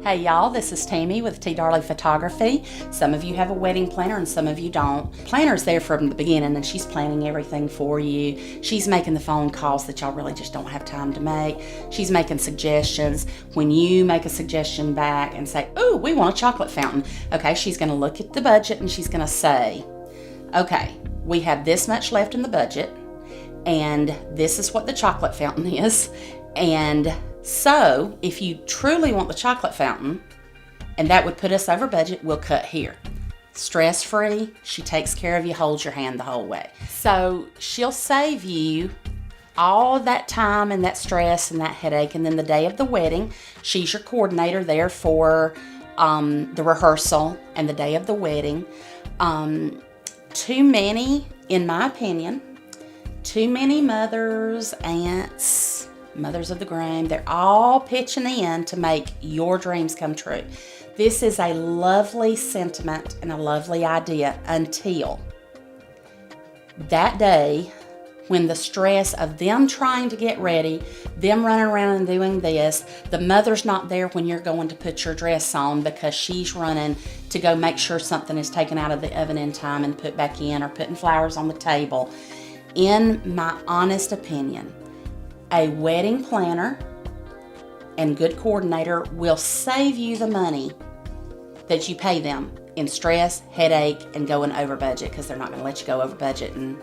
Hey y'all, this is Tammy with T. Darley Photography. Some of you have a wedding planner and some of you don't. Planner's there from the beginning and she's planning everything for you. She's making the phone calls that y'all really just don't have time to make. She's making suggestions. When you make a suggestion back and say, "Ooh, we want a chocolate fountain," okay, she's gonna look at the budget and she's gonna say, "Okay, we have this much left in the budget and this is what the chocolate fountain is, and so if you truly want the chocolate fountain, and that would put us over budget, we'll cut here." Stress-free, she takes care of you, holds your hand the whole way. So she'll save you all of that time and that stress and that headache. And then the day of the wedding, she's your coordinator there for the rehearsal and the day of the wedding. Too many, in my opinion, too many mothers, aunts, mothers of the groom, they're all pitching in to make your dreams come true. This is a lovely sentiment and a lovely idea until that day when the stress of them trying to get ready, them running around and doing this, the mother's not there when you're going to put your dress on because she's running to go make sure something is taken out of the oven in time and put back in, or putting flowers on the table. In my honest opinion, a wedding planner and good coordinator will save you the money that you pay them in stress, headache, and going over budget, because they're not going to let you go over budget and,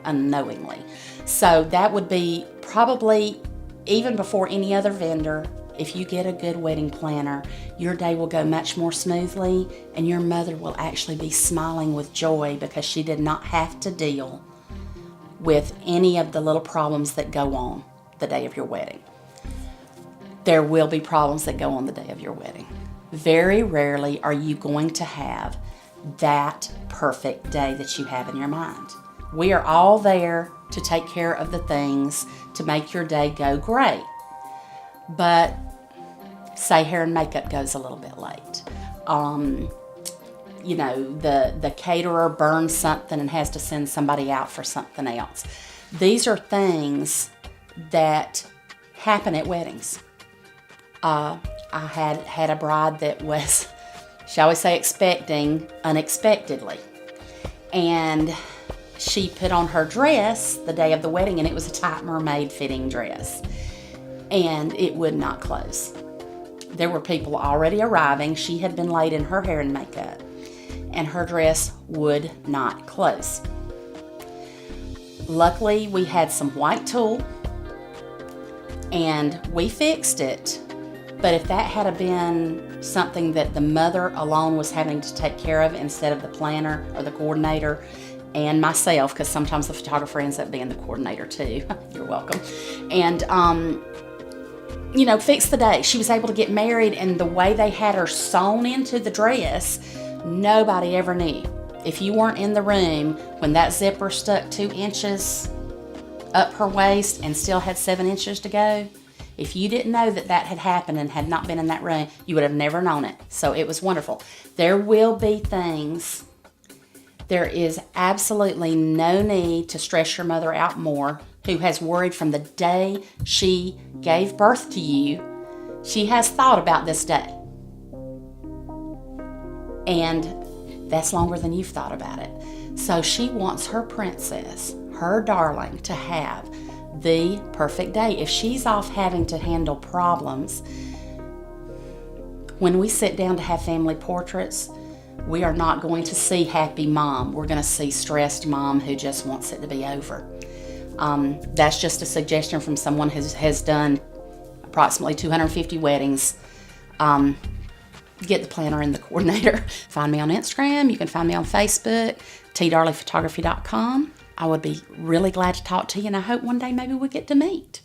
unknowingly. So that would be probably, even before any other vendor, if you get a good wedding planner, your day will go much more smoothly and your mother will actually be smiling with joy because she did not have to deal with any of the little problems that go on the day of your wedding. There will be problems that go on the day of your wedding. Very rarely are you going to have that perfect day that you have in your mind. We are all there to take care of the things to make your day go great. But say hair and makeup goes a little bit late. The caterer burns something and has to send somebody out for something else. These are things that happen at weddings. I had a bride that was, shall we say, expecting unexpectedly. And she put on her dress the day of the wedding, and it was a tight mermaid fitting dress. And it would not close. There were people already arriving. She had been late in her hair and makeup, and her dress would not close. Luckily, we had some white tulle, and we fixed it. But if that had been something that the mother alone was having to take care of instead of the planner or the coordinator and myself, because sometimes the photographer ends up being the coordinator too. You're welcome. And fix the day. She was able to get married, and the way they had her sewn into the dress, nobody ever knew. If you weren't in the room when that zipper stuck 2 inches up her waist and still had 7 inches to go, if you didn't know that that had happened and had not been in that room, you would have never known it. So it was wonderful. There will be things. There is absolutely no need to stress your mother out more, who has worried from the day she gave birth to you. She has thought about this day. And that's longer than you've thought about it. So she wants her princess, her darling, to have the perfect day. If she's off having to handle problems, when we sit down to have family portraits, we are not going to see happy mom. We're going to see stressed mom who just wants it to be over. That's just a suggestion from someone who has done approximately 250 weddings. Get the planner and the coordinator. Find me on Instagram. You can find me on Facebook, tdarleyphotography.com. I would be really glad to talk to you, and I hope one day maybe we get to meet.